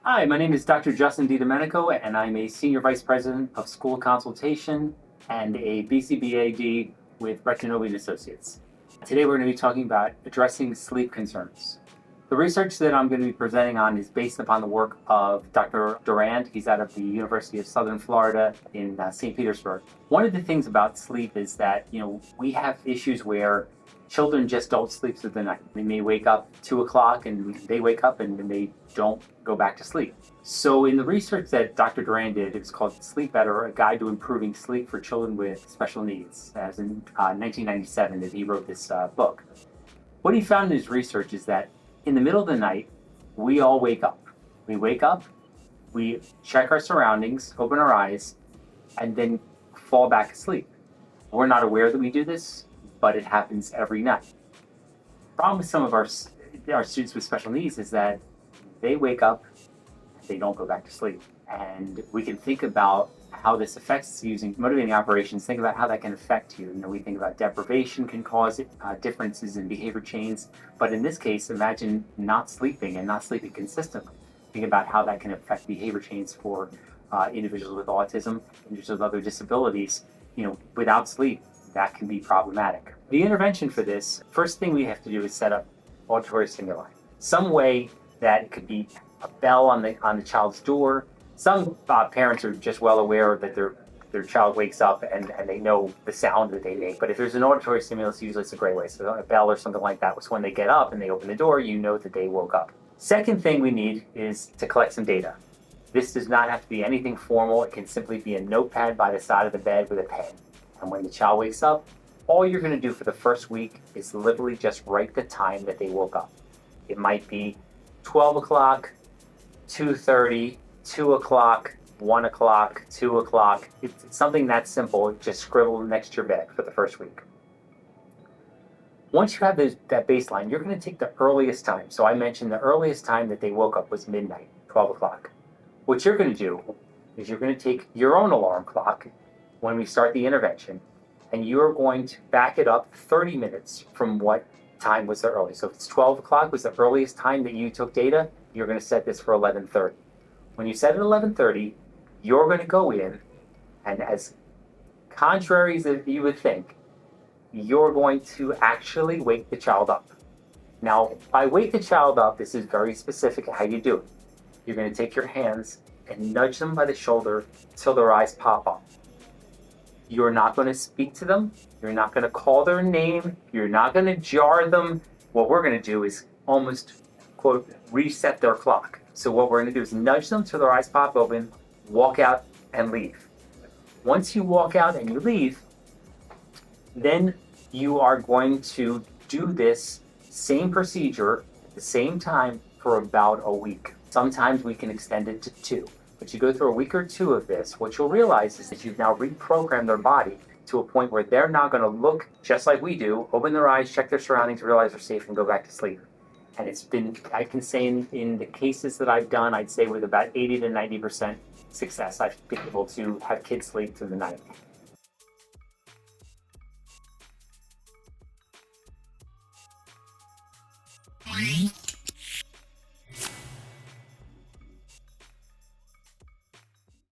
Hi, my name is Dr. Justin Didomenico, and I'm a Senior Vice President of School Consultation and a BCBA Dr with Rectinovian Associates. Today we're going to be talking about addressing sleep concerns. The research that I'm going to be presenting on is based upon the work of Dr. Durand. He's out of the University of Southern Florida in St. Petersburg. One of the things about sleep is that, we have issues where children just don't sleep through the night. They may wake up 2 o'clock and they wake up and they don't go back to sleep. So in the research that Dr. Durand did, it was called Sleep Better, A Guide to Improving Sleep for Children with Special Needs. As in 1997 that he wrote this book. What he found in his research is that in the middle of the night, we all wake up. We wake up, we check our surroundings, open our eyes, and then fall back asleep. We're not aware that we do this, but it happens every night. The problem with some of our students with special needs is that they wake up, they don't go back to sleep. And we can think about how this affects using motivating operations, think about how that can affect you. We think about deprivation can cause differences in behavior chains, but in this case, imagine not sleeping and not sleeping consistently. Think about how that can affect behavior chains for individuals with autism, individuals with other disabilities. Without sleep, that can be problematic. The intervention for this, first thing we have to do is set up auditory stimuli. Some way that it could be a bell on the child's door. Some parents are just well aware that their child wakes up and they know the sound that they make. But if there's an auditory stimulus, usually it's a great way. So a bell or something like that was when they get up and they open the door, you know that they woke up. Second thing we need is to collect some data. This does not have to be anything formal. It can simply be a notepad by the side of the bed with a pen. And when the child wakes up, all you're going to do for the first week is literally just write the time that they woke up. It might be 12 o'clock, 2:30, 2 o'clock, 1 o'clock, 2 o'clock. It's something that simple. Just scribble next to your bed for the first week. Once you have that baseline, you're going to take the earliest time. So I mentioned the earliest time that they woke up was midnight, 12 o'clock. What you're going to do is you're going to take your own alarm clock when we start the intervention, and you are going to back it up 30 minutes from what time was the earliest. So if it's 12 o'clock was the earliest time that you took data, you're going to set this for 11:30. When you set it 11:30, you're going to go in, and as contrary as you would think, you're going to actually wake the child up. Now, by wake the child up, this is very specific how you do it. You're going to take your hands and nudge them by the shoulder till their eyes pop up. You're not going to speak to them. You're not going to call their name. You're not going to jar them. What we're going to do is almost, quote, reset their clock. So what we're going to do is nudge them till their eyes pop open, walk out, and leave. Once you walk out and you leave, then you are going to do this same procedure at the same time for about a week. Sometimes we can extend it to 2. But you go through a week or 2 of this, what you'll realize is that you've now reprogrammed their body to a point where they're not going to look just like we do, open their eyes, check their surroundings, realize they're safe, and go back to sleep. And it's been, I can say in the cases that I've done, I'd say with about 80 to 90% success, I've been able to have kids sleep through the night.